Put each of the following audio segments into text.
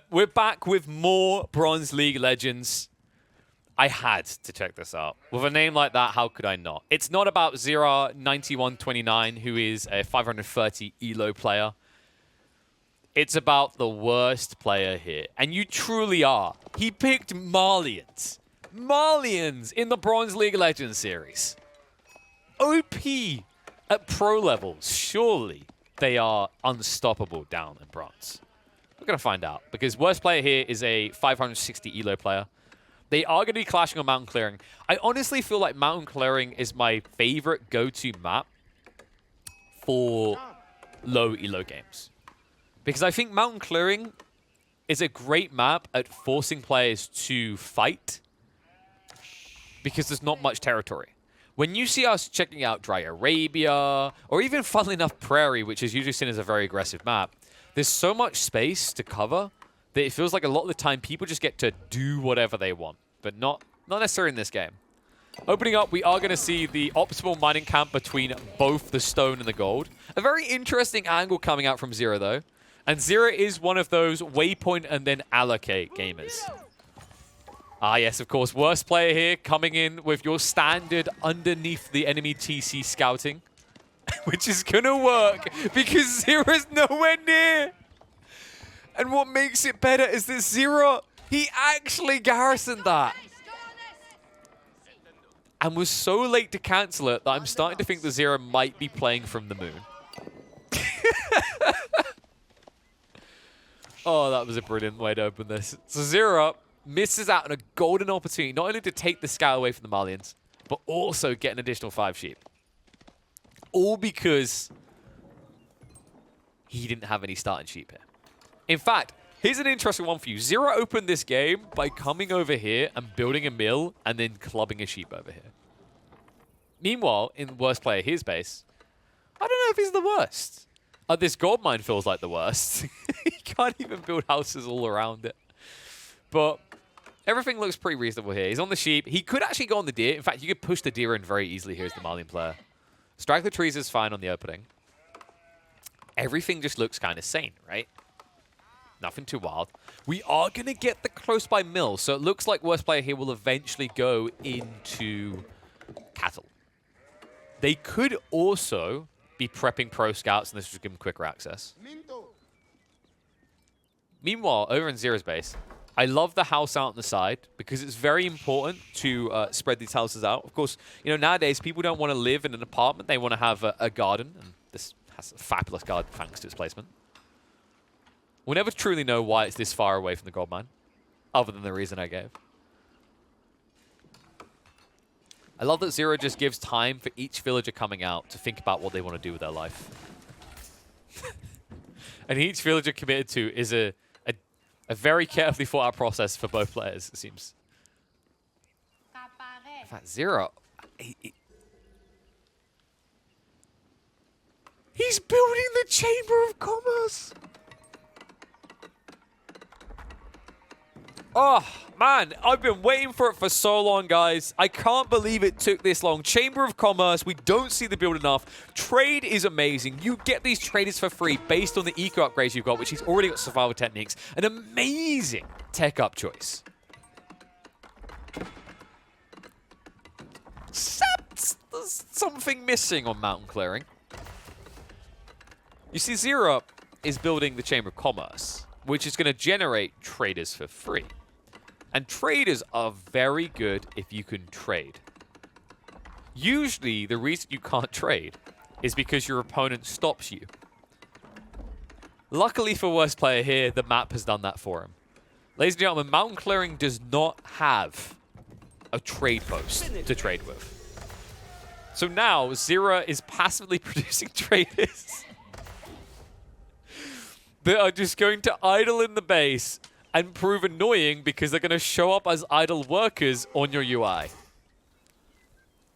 we're back with more Bronze League Legends. I had to check this out. With a name like that, how could I not? It's not about Zera9129, who is a 530 ELO player. It's about the worst player here. And you truly are. He picked Marlians. Marlians in the Bronze League Legends series. OP at pro levels. Surely they are unstoppable down in bronze. We're going to find out. Because worst player here is a 560 ELO player. They are going to be clashing on Mountain Clearing. I honestly feel like Mountain Clearing is my favorite go-to map for low ELO games. Because I think Mountain Clearing is a great map at forcing players to fight because there's not much territory. When you see us checking out Dry Arabia, or even, funnily enough, Prairie, which is usually seen as a very aggressive map, there's so much space to cover that it feels like a lot of the time people just get to do whatever they want, but not necessarily in this game. Opening up, we are going to see the optimal mining camp between both the stone and the gold. A very interesting angle coming out from Zera, though. And Zera is one of those waypoint and then allocate gamers. Ah, yes, of course. Worst player here coming in with your standard underneath the enemy TC scouting, which is going to work because Zera's nowhere near. And what makes it better is that Zera, he actually garrisoned that. And was so late to cancel it that I'm starting to think that Zera might be playing from the moon. Oh, that was a brilliant way to open this. So Zera misses out on a golden opportunity, not only to take the scout away from the Malians, but also get an additional 5 sheep. All because he didn't have any starting sheep here. In fact, here's an interesting one for you. Zera opened this game by coming over here and building a mill and then clubbing a sheep over here. Meanwhile, in worst player his base, I don't know if he's the worst. This gold mine feels like the worst. He can't even build houses all around it. But everything looks pretty reasonable here. He's on the sheep. He could actually go on the deer. In fact, you could push the deer in very easily here as the Malian player. Strike the trees is fine on the opening. Everything just looks kind of sane, right? Nothing too wild. We are going to get the close by mill, so it looks like worst player here will eventually go into cattle. They could also be prepping pro scouts, and this will give them quicker access. Meanwhile, over in Zera's base, I love the house out on the side because it's very important to spread these houses out. Of course, you know, nowadays people don't want to live in an apartment. They want to have a garden, and this has a fabulous garden thanks to its placement. We'll never truly know why it's this far away from the gold mine, other than the reason I gave. I love that Zera just gives time for each villager coming out to think about what they want to do with their life. And each villager committed to is a very carefully thought out process for both players, it seems. In fact, Zera, he's building the Chamber of Commerce. Oh, man, I've been waiting for it for so long, guys. I can't believe it took this long. Chamber of Commerce, we don't see the build enough. Trade is amazing. You get these traders for free based on the eco upgrades you've got, which he's already got survival techniques. An amazing tech up choice. Except there's something missing on Mountain Clearing. You see, Zera is building the Chamber of Commerce, which is going to generate traders for free. And traders are very good if you can trade. Usually, the reason you can't trade is because your opponent stops you. Luckily for worst player here, the map has done that for him. Ladies and gentlemen, Mountain Clearing does not have a trade post to trade with. So now, Zera is passively producing traders that are just going to idle in the base and prove annoying because they're going to show up as idle workers on your UI.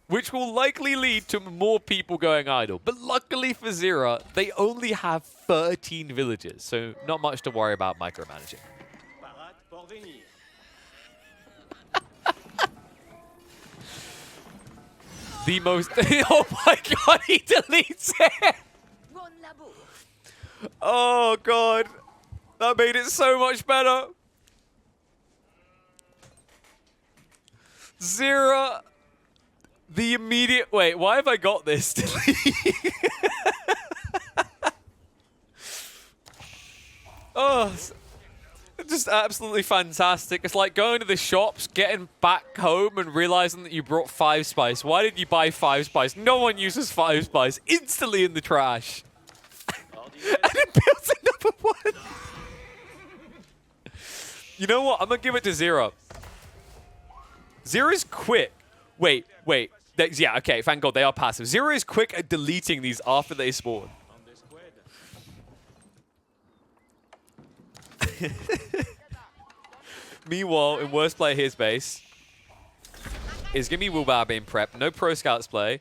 Which will likely lead to more people going idle. But luckily for Zera, they only have 13 villagers, so not much to worry about micromanaging. The most... Oh my god, he deletes it! Oh god. That made it so much better. Zero. The immediate... Wait, why have I got this? Oh, just absolutely fantastic. It's like going to the shops, getting back home and realizing that you brought 5 spice. Why did you buy 5 spice? No one uses 5 spice. Instantly in the trash. And it builds another one. You know what? I'm going to give it to Zero. Zero is quick. Wait. Yeah, okay, thank God they are passive. Zero is quick at deleting these after they spawn. Meanwhile, in worst player here's base, is going to be Wilbur being prepped. No Pro Scouts play.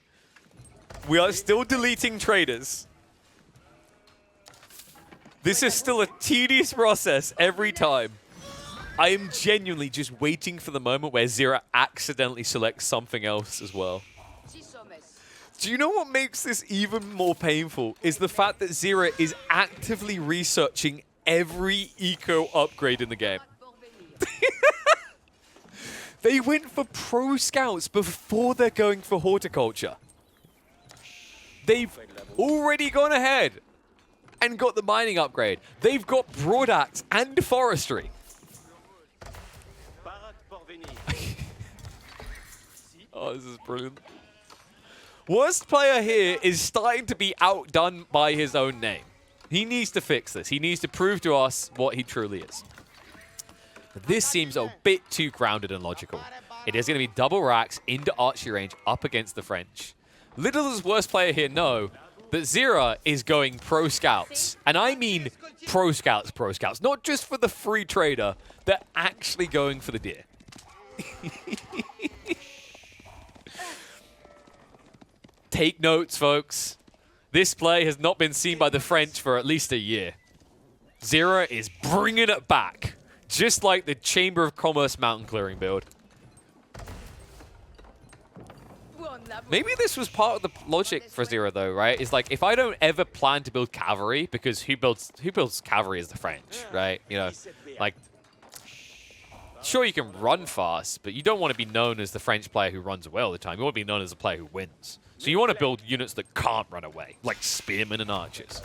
We are still deleting traders. This is still a tedious process every time. I am genuinely just waiting for the moment where Zero accidentally selects something else as well. Do you know what makes this even more painful? Is the fact that Zero is actively researching every eco upgrade in the game. They went for Pro Scouts before they're going for Horticulture. They've already gone ahead and got the mining upgrade. They've got Broad Axe and Forestry. Oh, this is brilliant. Worst player here is starting to be outdone by his own name. He needs to fix this. He needs to prove to us what he truly is. But this seems a bit too grounded and logical. It is going to be double racks into archery range up against the French. Little does worst player here know that Zero is going Pro Scouts. And I mean Pro Scouts. Not just for the free trader. They're actually going for the deer. Take notes, folks. This play has not been seen by the French for at least a year. Zero is bringing it back, just like the Chamber of Commerce mountain clearing build. Maybe this was part of the logic for Zero, though, right? It's like, if I don't ever plan to build cavalry, because who builds cavalry is the French, right? You know, like, sure, you can run fast, but you don't want to be known as the French player who runs away all the time. You want to be known as a player who wins. So you want to build units that can't run away, like spearmen and archers.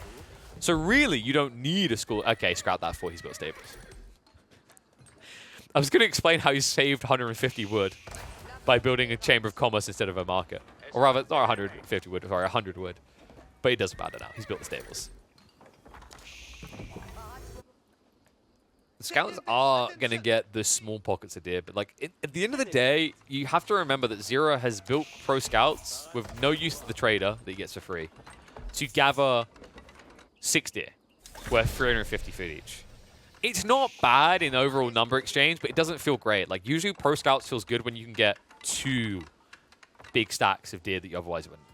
So really, you don't need a school. Okay, scrap that for he's built stables. I was going to explain how he saved 150 wood by building a Chamber of Commerce instead of a market. Or rather, not 150 wood, sorry, 100 wood. But he doesn't matter now. He's built the stables. The Scouts are going to get the small pockets of deer, but like at the end of the day, you have to remember that Zero has built Pro Scouts with no use to the trader that he gets for free to gather 6 deer, worth 350 food each. It's not bad in overall number exchange, but it doesn't feel great. Like usually Pro Scouts feels good when you can get 2 big stacks of deer that you otherwise wouldn't.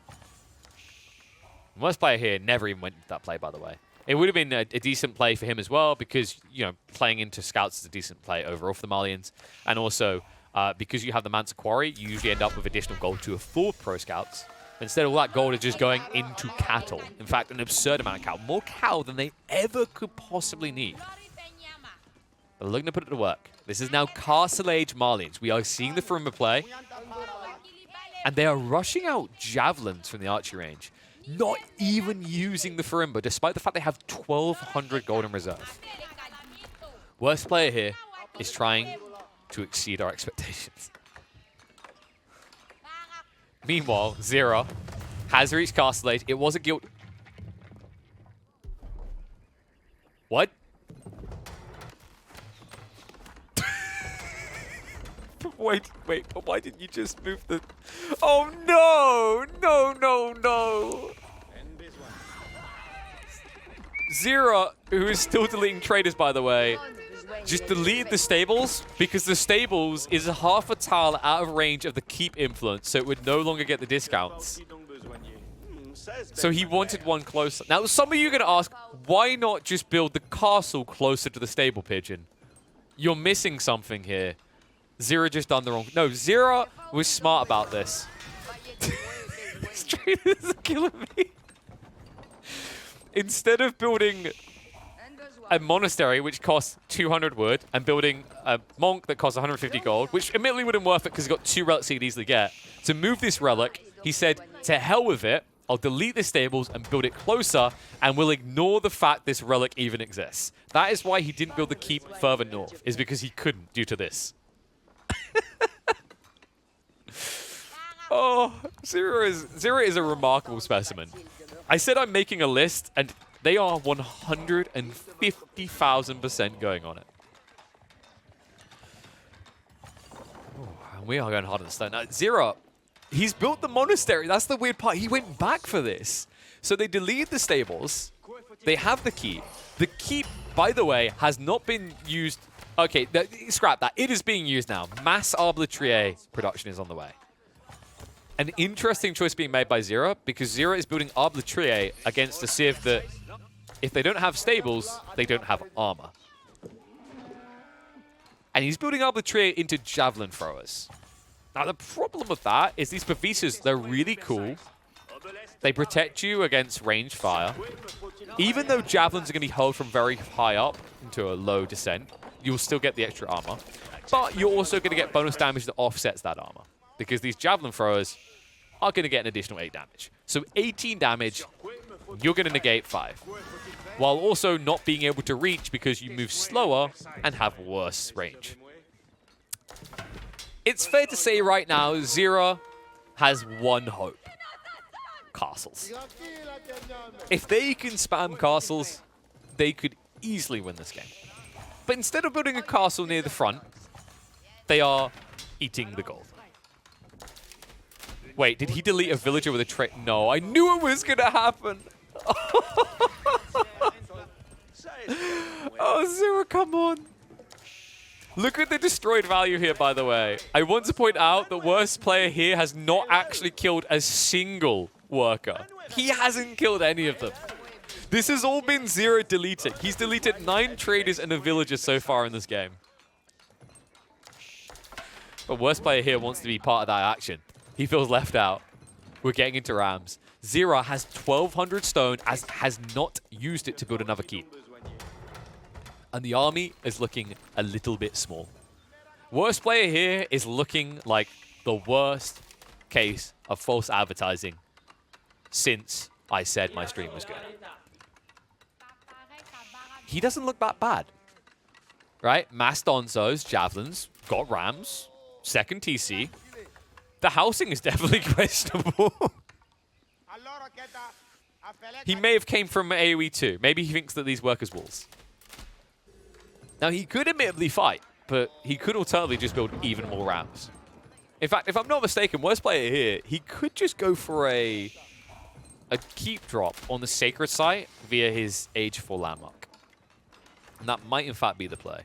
Worst player here never even went into that play, by the way. It would have been a decent play for him as well because, you know, playing into Scouts is a decent play overall for the Malians. And also, because you have the Mansa Quarry, you usually end up with additional gold to afford Pro Scouts. Instead, all that gold is just going into cattle. In fact, an absurd amount of cattle. More cattle than they ever could possibly need. But they're looking to put it to work. This is now Castle Age Malians. We are seeing the Farimba play. And they are rushing out javelins from the archery range. Not even using the Farimba, despite the fact they have 1,200 gold in reserve. Worst player here is trying to exceed our expectations. Meanwhile, Zero has reached Castle Age. It was a guild. What? Wait, but why didn't you just move the... Oh, no! No! Zero, who is still deleting traders, by the way, just delete the stables, because the stables is half a tile out of range of the keep influence, so it would no longer get the discounts. So he wanted one closer. Now, some of you are going to ask, why not just build the castle closer to the stable, Pigeon? You're missing something here. Zero just done the wrong... No, Zero was smart about this. This trader is killing me. Instead of building a monastery which costs 200 wood and building a monk that costs 150 gold, which admittedly wouldn't worth it because he's got 2 relics he could easily get. To move this relic, he said, to hell with it, I'll delete the stables and build it closer, and we'll ignore the fact this relic even exists. That is why he didn't build the keep further north, is because he couldn't due to this. Oh, Zero is a remarkable specimen. I said I'm making a list, and they are 150,000% going on it. Oh, we are going hard on the stone. Now, Zero, he's built the monastery. That's the weird part. He went back for this. So they deleted the stables. They have the keep. The keep, by the way, has not been used. Okay, scrap that. It is being used now. Mass Arbitrier production is on the way. An interesting choice being made by Zero, because Zero is building Arbitrier against a Civ that, if they don't have stables, they don't have armor. And he's building Arbitrier into javelin throwers. Now, the problem with that is these Pavisas, they're really cool. They protect you against ranged fire. Even though javelins are going to be hurled from very high up into a low descent, you'll still get the extra armor. But you're also going to get bonus damage that offsets that armor, because these javelin throwers are going to get an additional 8 damage. So 18 damage, you're going to negate 5. While also not being able to reach because you move slower and have worse range. It's fair to say right now, Zero has one hope. Castles. If they can spam castles, they could easily win this game. But instead of building a castle near the front, they are eating the gold. Wait, did he delete a villager with a trait? No, I knew it was going to happen. Oh, Zero, come on. Look at the destroyed value here, by the way. I want to point out the worst player here has not actually killed a single worker. He hasn't killed any of them. This has all been Zero deleting. He's deleted 9 traders and a villager so far in this game. But worst player here wants to be part of that action. He feels left out. We're getting into Rams. Zero has 1,200 stone, as has not used it to build another keep. And the army is looking a little bit small. Worst player here is looking like the worst case of false advertising since I said my stream was good. He doesn't look that bad, right? Mass Donzos, Javelins, got Rams, second TC. The housing is definitely questionable. He may have came from AoE too. Maybe he thinks that these work as walls. Now, he could admittedly fight, but he could alternatively just build even more Rams. In fact, if I'm not mistaken, worst player here, he could just go for a keep drop on the sacred site via his Age 4 landmark. And that might, in fact, be the play.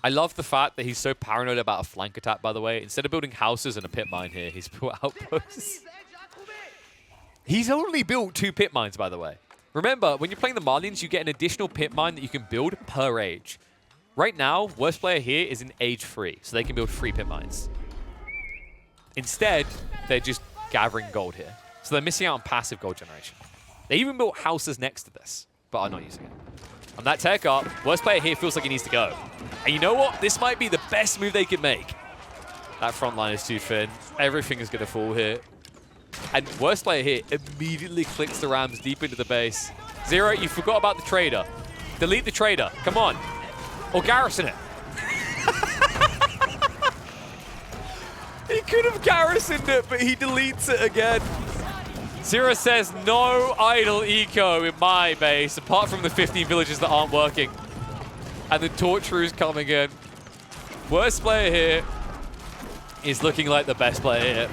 I love the fact that he's so paranoid about a flank attack, by the way. Instead of building houses and a pit mine here, he's built outposts. He's only built 2 pit mines, by the way. Remember, when you're playing the Marlians, you get an additional pit mine that you can build per age. Right now, worst player here is in age 3, so they can build 3 pit mines. Instead, they're just gathering gold here. So they're missing out on passive gold generation. They even built houses next to this, but are not using it. On that tech up, worst player here feels like he needs to go. And you know what? This might be the best move they can make. That front line is too thin. Everything is going to fall here. And worst player here immediately clicks the Rams deep into the base. Zero, you forgot about the trader. Delete the trader. Come on. Or garrison it. He could have garrisoned it, but he deletes it again. Zero says, no idle eco in my base, apart from the 15 villages that aren't working. And the Torture's coming in. Worst player here is looking like the best player here.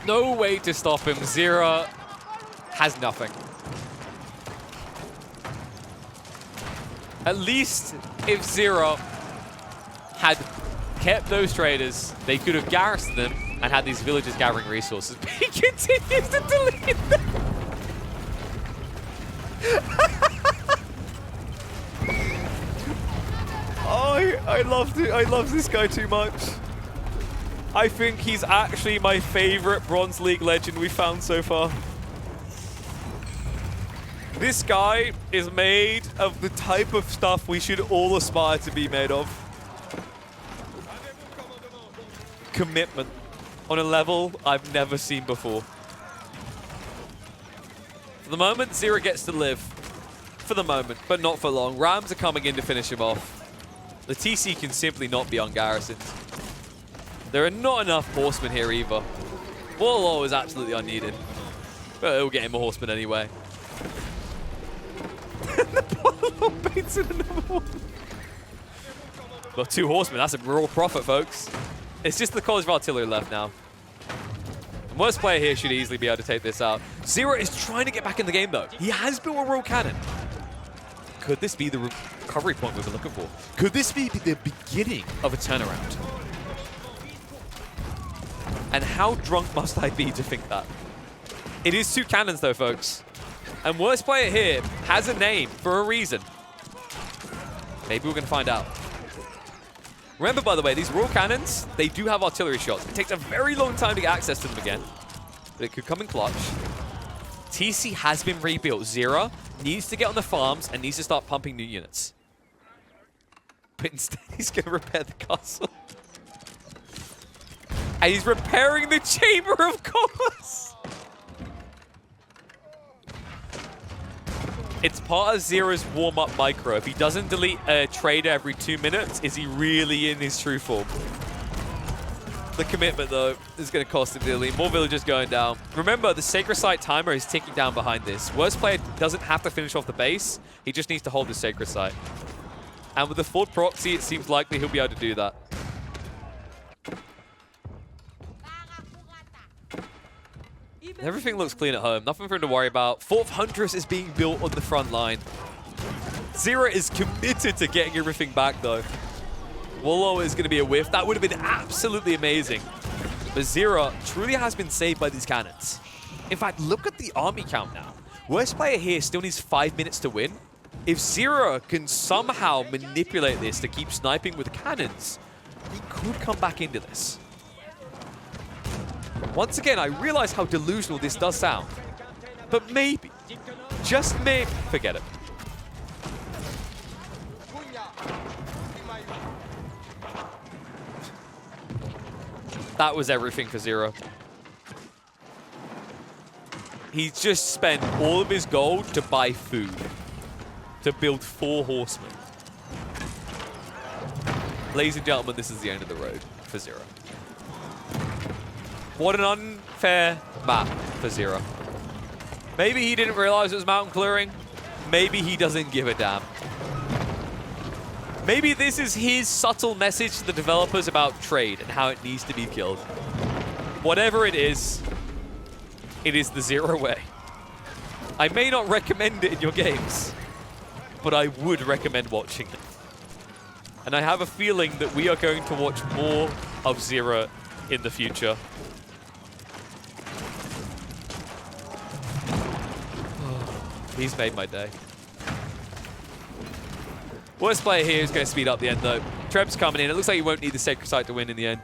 No way to stop him. Zero has nothing. At least if Zero had kept those traders, they could have garrisoned them and had these villagers gathering resources. But he continues to delete them. Oh, I love this guy too much. I think he's actually my favorite Bronze League legend we've found so far. This guy is made of the type of stuff we should all aspire to be made of. Commitment on a level I've never seen before. For the moment, Zero gets to live. For the moment, but not for long. Rams are coming in to finish him off. The TC can simply not be ungarrisoned. There are not enough horsemen here either. Warlaw is absolutely unneeded. But it'll get him a horseman anyway. The Warlaw baits in another one. Well, 2 horsemen, that's a real profit, folks. It's just the College of Artillery left now. The worst player here should easily be able to take this out. Zero is trying to get back in the game, though. He has built a royal cannon. Could this be the recovery point we've been looking for? Could this be the beginning of a turnaround? And how drunk must I be to think that? It is 2 cannons, though, folks. And worst player here has a name for a reason. Maybe we're going to find out. Remember, by the way, these royal cannons, they do have artillery shots. It takes a very long time to get access to them again, but it could come in clutch. TC has been rebuilt. Zero needs to get on the farms and needs to start pumping new units. But instead, he's going to repair the castle. And he's repairing the Chamber of Commerce. It's part of Zero's warm-up micro. If he doesn't delete a trader every 2 minutes, is he really in his true form? The commitment, though, is going to cost him dearly. More villagers going down. Remember, the Sacred Site timer is ticking down behind this. Worst player doesn't have to finish off the base. He just needs to hold the Sacred Site. And with the Ford proxy, it seems likely he'll be able to do that. Everything looks clean at home. Nothing for him to worry about. 4th Huntress is being built on the front line. Zero is committed to getting everything back, though. Wallow is going to be a whiff. That would have been absolutely amazing. But Zero truly has been saved by these cannons. In fact, look at the army count now. Worst player here still needs 5 minutes to win. If Zero can somehow manipulate this to keep sniping with cannons, he could come back into this. Once again, I realize how delusional this does sound. But maybe, just maybe, forget it. That was everything for Zero. He's just spent all of his gold to buy food. To build 4 horsemen. Ladies and gentlemen, this is the end of the road for Zero. What an unfair map for Zero. Maybe he didn't realize it was mountain clearing. Maybe he doesn't give a damn. Maybe this is his subtle message to the developers about trade and how it needs to be killed. Whatever it is the Zero way. I may not recommend it in your games, but I would recommend watching it. And I have a feeling that we are going to watch more of Zero in the future. He's made my day. Worst player here is going to speed up the end, though. Treb's coming in. It looks like he won't need the Sacred Site to win in the end.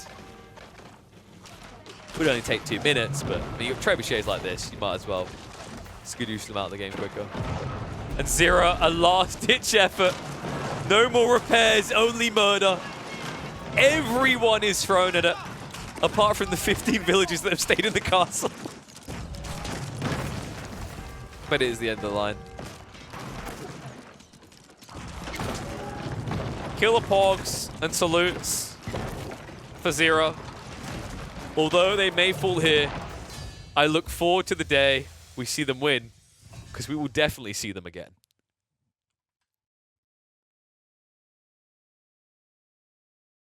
Would only take 2 minutes, but when you've got trebuchets like this, you might as well skadoosh them out of the game quicker. And Zero, a last-ditch effort. No more repairs, only murder. Everyone is thrown at it, apart from the 15 villagers that have stayed in the castle. But it is the end of the line. Killer Pogs and salutes for Zero. Although they may fall here, I look forward to the day we see them win, because we will definitely see them again.